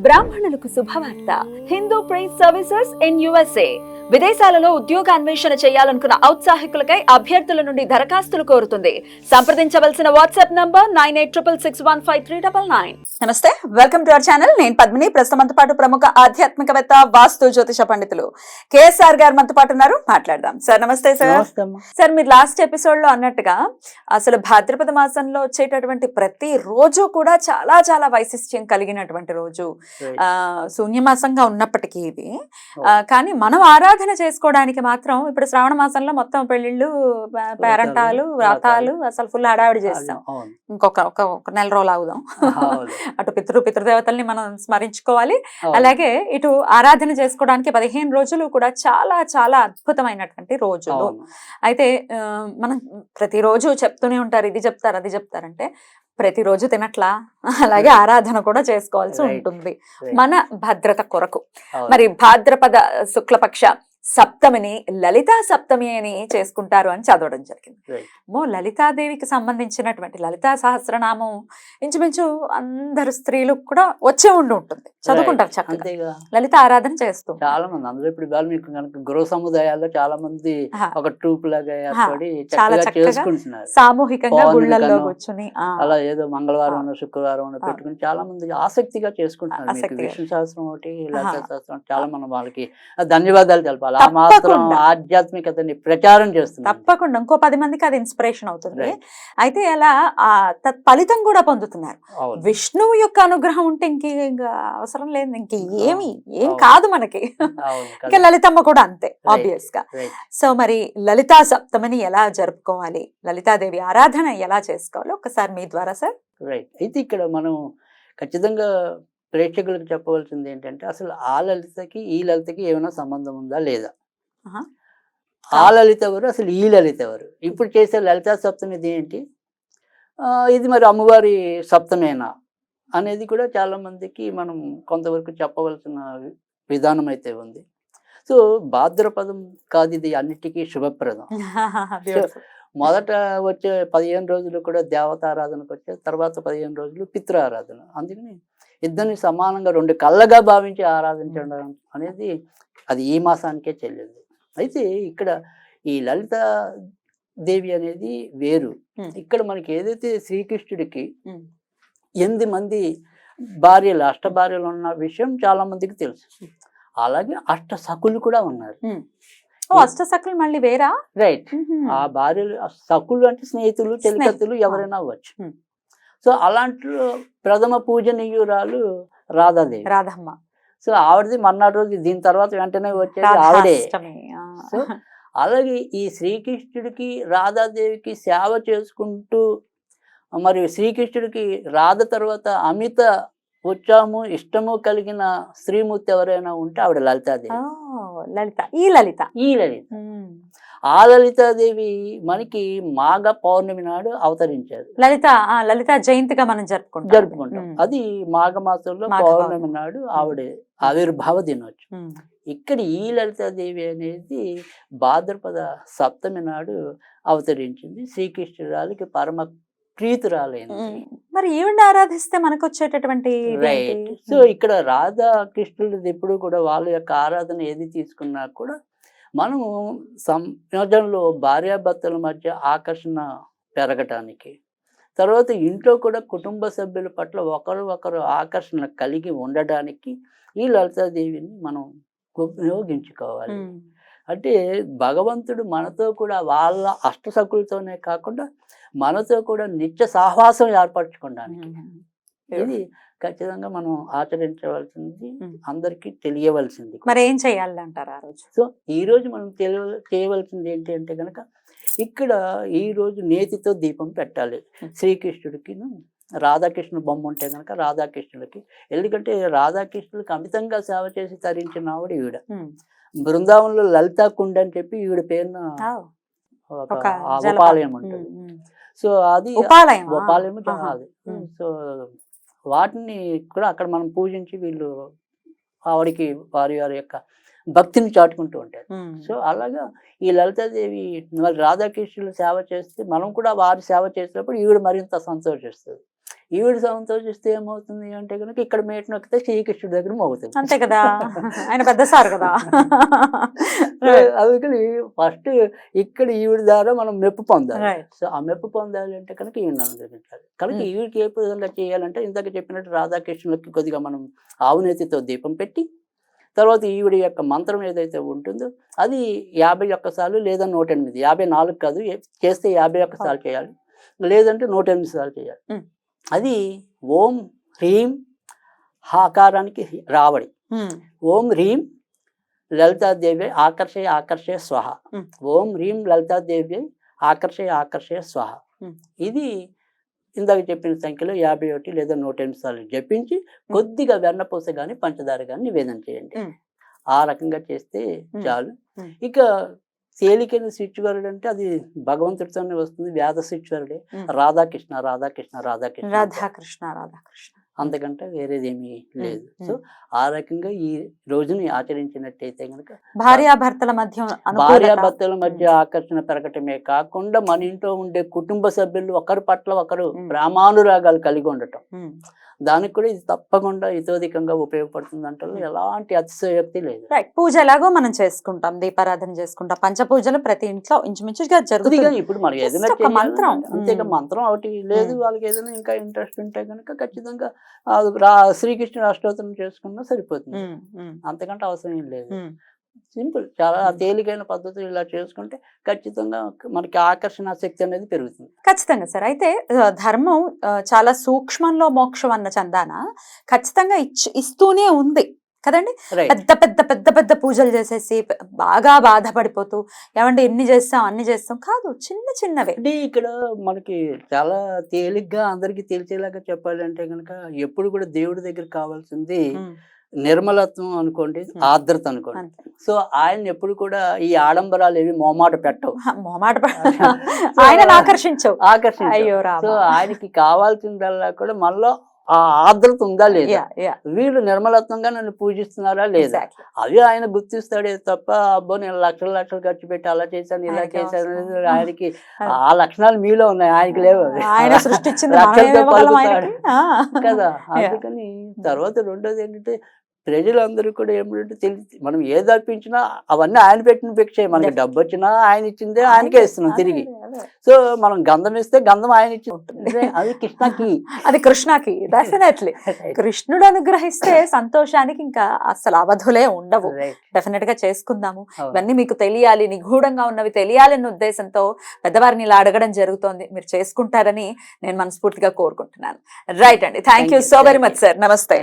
బ్రాహ్మణులకు శుభవార్త. Hindu prize services in USA. విదేశాలలో ఉద్యోగ అన్వేషణ చేయాలనుకున్న ఔత్సాహికులకై అభ్యర్థుల నుండి దరఖాస్తులు కోరుతుంది. సంప్రదించవలసిన వాట్సాప్ నంబర్ 9866615399. నమస్తే, వెల్కమ్ టు అవర్ ఛానల్. నేను పద్మిని. ప్రస్తుతం మనతో పాటు ప్రముఖ ఆధ్యాత్మికవేత్త, వాస్తు జ్యోతిష పండితులు KSR గారు మనతో పాటు ఉన్నారు. మాట్లాడదాం. సార్ నమస్తే. సార్ మీరు లాస్ట్ ఎపిసోడ్ లో అన్నట్టుగా అసలు భాద్రపద మాసంలో వచ్చేటటువంటి ప్రతి రోజు కూడా చాలా చాలా వైశిష్ట్యం కలిగినటువంటి రోజు. శూన్యమాసంగా ఉన్నప్పటికీ ఇది కానీ మనం ఆరాధన చేసుకోవడానికి మాత్రం ఇప్పుడు శ్రావణ మాసంలో మొత్తం పెళ్లిళ్ళు, పేరంటాలు, వ్రతాలు అసలు ఫుల్ హడావిడి చేస్తాం. ఒక నెల రోజులు ఆగుదాం. అటు పితృదేవతల్ని మనం స్మరించుకోవాలి, అలాగే ఇటు ఆరాధన చేసుకోవడానికి 15 రోజులు కూడా చాలా చాలా అద్భుతమైనటువంటి రోజులు. అయితే మనం ప్రతిరోజు చెప్తూనే ఉంటారు, ఇది చెప్తారు అది చెప్తారంటే ప్రతిరోజు తినట్లా, అలాగే ఆరాధన కూడా చేసుకోవాల్సి ఉంటుంది మన భద్రత కొరకు. మరి భాద్రపద శుక్లపక్ష సప్తమిని లలితా సప్తమి అని చేసుకుంటారు అని చదవడం జరిగింది. లలితాదేవికి సంబంధించినటువంటి లలితా సహస్రనామం ఇంచుమించు అందరు స్త్రీలు కూడా వచ్చే ఉంటుంది, చదువుకుంటారు చక్కగా, లలిత ఆరాధన చేస్తూ. చాలా మంది అందులో ఇప్పుడు మీకు కనుక గృహ సముదాయాల్లో చాలా మంది ఒక ట్రూప్ లాగా ఏర్పడి చాలా చేసుకుంటున్నారు, సామూహికంగా గుళ్ళల్లో కూర్చుని అలా ఏదో మంగళవారం శుక్రవారం పెట్టుకుని చాలా మంది ఆసక్తిగా చేసుకుంటున్నారు. విష్ణు సహస్రం ఒకటి, లలితా సహస్రం చాలా మనం వాళ్ళకి ధన్యవాదాలు తెలపాలి. మాత్రం ఆధ్యాత్మికతని ప్రచారం చేస్తుంది. తప్పకుండా ఇంకో 10 మందికి అది ఇన్స్పిరేషన్ అవుతుంది. అయితే అలా ఫలితం కూడా పొందుతున్నారు. విష్ణువు యొక్క అనుగ్రహం ఉంటే ఇంకా అవసరం లేదు, ఏం కాదు మనకి. ఇంకా లలితమ్మ కూడా అంతే ఆబ్వియస్ గా. సో మరి లలితా సప్తమిని ఎలా జరుపుకోవాలి, లలితాదేవి ఆరాధన ఎలా చేసుకోవాలి ఒకసారి మీ ద్వారా సార్. రైట్. అయితే ఇక్కడ మనం ఖచ్చితంగా ప్రేక్షకులకు చెప్పవలసింది ఏంటంటే అసలు ఆ లలితకి ఈ లలితకి ఏమైనా సంబంధం ఉందా లేదా, ఆ లలిత ఎవరు, అసలు ఈ లలిత ఎవరు, ఇప్పుడు చేసే లలితా సప్తమి ఇది ఏంటి, ఇది మరి అమ్మవారి సప్తమేనా అనేది కూడా చాలా మందికి మనం కొంతవరకు చెప్పవలసిన విధానం అయితే ఉంది. సో భాద్రపదం కాదు ఇది అన్నిటికీ శుభప్రదం. మొదట వచ్చే 15 రోజులు కూడా దేవతారాధనకు వచ్చే, తర్వాత 15 రోజులు పితృ ఆరాధన. అందుకని ఇద్దరిని సమానంగా 2 కళ్ళగా భావించి ఆరాధించడం అనేది అది ఈ మాసానికే చెల్లింది. అయితే ఇక్కడ ఈ లలితా దేవి అనేది వేరు. ఇక్కడ మనకి ఏదైతే శ్రీకృష్ణుడికి 8 మంది భార్యలు, అష్ట భార్యలు ఉన్న విషయం చాలా మందికి తెలుసు. అలాగే అష్ట సకులు కూడా ఉన్నారు. అష్ట సకులు మళ్ళీ వేరా? రైట్. ఆ భార్యలు సకులు అంటే స్నేహితులు, చెలికత్తులు ఎవరైనా అవ్వచ్చు. సో అలాంటి ప్రథమ పూజనీయురాలు రాధాదేవి, రాధమ్మ. సో ఆవిడది మర్నాడు రోజు, దీని తర్వాత వెంటనే వచ్చేది ఆవిడే. సో అలాగే ఈ శ్రీకృష్ణుడికి రాధాదేవికి సేవ చేసుకుంటూ, మరి శ్రీకృష్ణుడికి రాధ తర్వాత అమిత వచ్చాము ఇష్టము కలిగిన స్త్రీమూర్తి ఎవరైనా ఉంటే ఆవిడ లలితాదేవి. ఈ లలిత ఆ లలితాదేవి మనకి మాఘ పౌర్ణమి నాడు అవతరించారు. లలిత జయంతిగా మనం జరుపుకుంటాం. అది మాఘ మాసంలో పౌర్ణమి నాడు ఆవిడ ఆవిర్భావ దినోత్సవం. ఇక్కడ ఈ లలితాదేవి అనేది భాద్రపద సప్తమి నాడు అవతరించింది. శ్రీకృష్ణురాలికి పరమ ప్రీతురాలైంది. మరి ఈవిడ ఆరాధిస్తే మనకు వచ్చేటటువంటి రైట్. సో ఇక్కడ రాధా కృష్ణుడు ఎప్పుడు కూడా వాళ్ళ యొక్క ఆరాధన ఏది తీసుకున్నా కూడా మనము సమాజంలో భార్యాభర్తల మధ్య ఆకర్షణ పెరగటానికి, తర్వాత ఇంట్లో కూడా కుటుంబ సభ్యుల పట్ల ఒకరు ఆకర్షణ కలిగి ఉండడానికి ఈ లలితాదేవిని మనం ఉపయోగించుకోవాలి. అంటే భగవంతుడు మనతో కూడా వాళ్ళ అష్టసకులతోనే కాకుండా మనతో కూడా నిత్య సహవాసం ఏర్పరచుకోవడానికి ఇది ఖచ్చితంగా మనం ఆచరించవలసింది, అందరికీ తెలియవలసింది. మరి ఏం చేయాలంటారు ఆ రోజు? సో ఈ రోజు మనం చేయవలసింది ఏంటి అంటే కనుక ఇక్కడ ఈ రోజు నేతితో దీపం పెట్టాలి. శ్రీకృష్ణుడికి రాధాకృష్ణుడు బొమ్మ ఉంటే కనుక రాధాకృష్ణుడికి, ఎందుకంటే రాధాకృష్ణుడికి అమితంగా సేవ చేసి తరించిన ఆవిడ ఈవిడ. బృందావనంలో లలితా కుండ అని చెప్పి ఈవిడ పేరున ఒక ఉపాలయం ఉంటుంది. సో అది ఉపాలయం అది. సో వాటిని కూడా అక్కడ మనం పూజించి వీళ్ళు ఆవిడికి వారి యొక్క భక్తిని చాటుకుంటూ ఉంటారు. సో అలాగా ఈ లలితాదేవి మరి రాధాకృష్ణులు సేవ చేస్తే మనం కూడా వారి సేవ చేసినప్పుడు ఈవిడ మరింత సంతోషిస్తుంది. ఈవిడ సంతోషిస్తే ఏమవుతుంది అంటే కనుక ఇక్కడ మేట నొక్కితే శ్రీకృష్ణుడి దగ్గర మోగుతుంది. అంతే కదా, ఆయన పెద్ద సార్ కదా. అందుకని ఫస్ట్ ఇక్కడ ఈవిడ ద్వారా మనం మెప్పు పొందాలి. రైట్. సో ఆ మెప్పు పొందాలి అంటే కనుక ఈవిడ అనుగ్రహించాలి. కనుక ఈవిడికి ఏ విధంగా చేయాలంటే ఇందాక చెప్పినట్టు రాధాకృష్ణులకి కొద్దిగా మనం ఆవునేతితో దీపం పెట్టి, తర్వాత ఈవిడ యొక్క మంత్రం ఏదైతే ఉంటుందో అది 51 సార్లు లేదా 108, 54 కాదు, చేస్తే 51 సార్లు చేయాలి, లేదంటే 108 సార్లు చేయాలి. అది ఓం హ్రీం హాకారానికి రావడి, ఓం హ్రీం లలితాదేవి ఆకర్షయ ఆకర్షయ స్వహ, ఓం హ్రీం లలితాదేవి ఆకర్షయ ఆకర్షయ స్వహ. ఇది ఇందాక చెప్పిన సంఖ్యలో 51 లేదా 108 సార్లు జపించి కొద్దిగా వెన్నపూస కానీ పంచదార కానీ నివేదన చేయండి. ఆ రకంగా చేస్తే చాలు. ఇక తేలికైన స్విచ్వరుడు అంటే అది భగవంతుడితోనే వస్తుంది, వ్యాధ స్విచ్వరుడే, రాధాకృష్ణ రాధాకృష్ణ రాధాకృష్ణ రాధాకృష్ణ రాధాకృష్ణ, అంతకంటే వేరేదేమీ లేదు. సో ఆ రకంగా ఈ రోజుని ఆచరించినట్టయితే కనుక భార్యాభర్తల మధ్య భార్యాభర్తల మధ్య ఆకర్షణ పెరగటమే కాకుండా మన ఇంట్లో ఉండే కుటుంబ సభ్యులు ఒకరి పట్ల ఒకరు ప్రేమానురాగాలు కలిగి ఉండటం, దానికి కూడా ఇది తప్పకుండా ఇతోధికంగా ఉపయోగపడుతుంది అంటే ఎలాంటి అతిశయోక్తి లేదు. రైట్. పూజ ఎలాగో మనం చేసుకుంటాం, దీపారాధన చేసుకుంటాం, పంచపూజలు ప్రతి ఇంట్లో ఇంచుమించుగా జరుగుతుంది. ఇప్పుడు మనం ఏదైనా Just ఒక మంత్రం. అంతేగా మంత్రం ఒకటి లేదు, వాళ్ళకి ఏదైనా ఇంకా ఇంట్రెస్ట్ ఉంటే కనుక ఖచ్చితంగా శ్రీకృష్ణుడు అష్టోత్తరం చేసుకున్నా సరిపోతుంది, అంతకంటే అవసరం ఏం లేదు. సింపుల్, చాలా తేలికైన పద్ధతులు ఇలా చేసుకుంటే ఖచ్చితంగా మనకి ఆకర్షణ శక్తి అనేది పెరుగుతుంది. ఖచ్చితంగా సార్. అయితే ధర్మం చాలా సూక్ష్మంలో మోక్షం అన్న చందాన ఖచ్చితంగా ఇస్తూనే ఉంది కదండి. పెద్ద పెద్ద పెద్ద పెద్ద పూజలు చేసేసి బాగా బాధపడిపోతూ ఏమంటే ఎన్ని చేస్తాం అన్ని చేస్తాం కాదు, చిన్న చిన్నవే. అంటే ఇక్కడ మనకి చాలా తేలిగ్గా అందరికి తెలిసేలాగా చెప్పాలంటే కనుక ఎప్పుడు కూడా దేవుడి దగ్గర కావాల్సింది నిర్మలత్వం అనుకోండి, ఆర్ద్రత అనుకోండి. సో ఆయన ఎప్పుడు కూడా ఈ ఆడంబరాలు ఏవి మొహమాట పెట్టవు, ఆయన ఆకర్షించవు. అయ్యో రామ. సో ఆయనకి కావాల్సిందల్లా కూడా మనలో ఆ ఆర్ద్రత ఉందా లేదా, వీళ్ళు నిర్మలత్వంగా నన్ను పూజిస్తున్నారా లేదా, అవి ఆయన గుర్తిస్తాడే తప్ప అబ్బో నేను లక్షలు లక్షలు ఖర్చు పెట్టి అలా చేశాను ఇలా చేశాను అనేది ఆయనకి ఆ లక్షణాలు మీలో ఉన్నాయి, ఆయనకి లేవు. ఆయన సృష్టించింది కదా. అందుకని తర్వాత రెండోది ఏంటంటే ప్రజలందరూ కూడా ఏమిటంటే తెలిసి మనం ఏది అర్పించినా అవన్నీ ఆయన పెట్టిన భిక్షే, మనకి డబ్బు వచ్చినా ఆయన ఇచ్చిందే ఆయనకే ఇస్తున్నాం తిరిగి. సో మనం గంధం ఇస్తే గంధం ఆయన ఇచ్చి అది కృష్ణకి, అది కృష్ణకి. డెఫినెట్లీ కృష్ణుడు అనుగ్రహిస్తే సంతోషానికి ఇంకా అసలు అవధులే ఉండవు. డెఫినెట్ గా చేసుకుందాము. ఇవన్నీ మీకు తెలియాలి, నిగూఢంగా ఉన్నవి తెలియాలన్న ఉద్దేశంతో పెద్దవారిని ఇలా అడగడం జరుగుతోంది. మీరు చేసుకుంటారని నేను మనస్ఫూర్తిగా కోరుకుంటున్నాను. రైట్ అండి, thank you so very much sir. నమస్తే.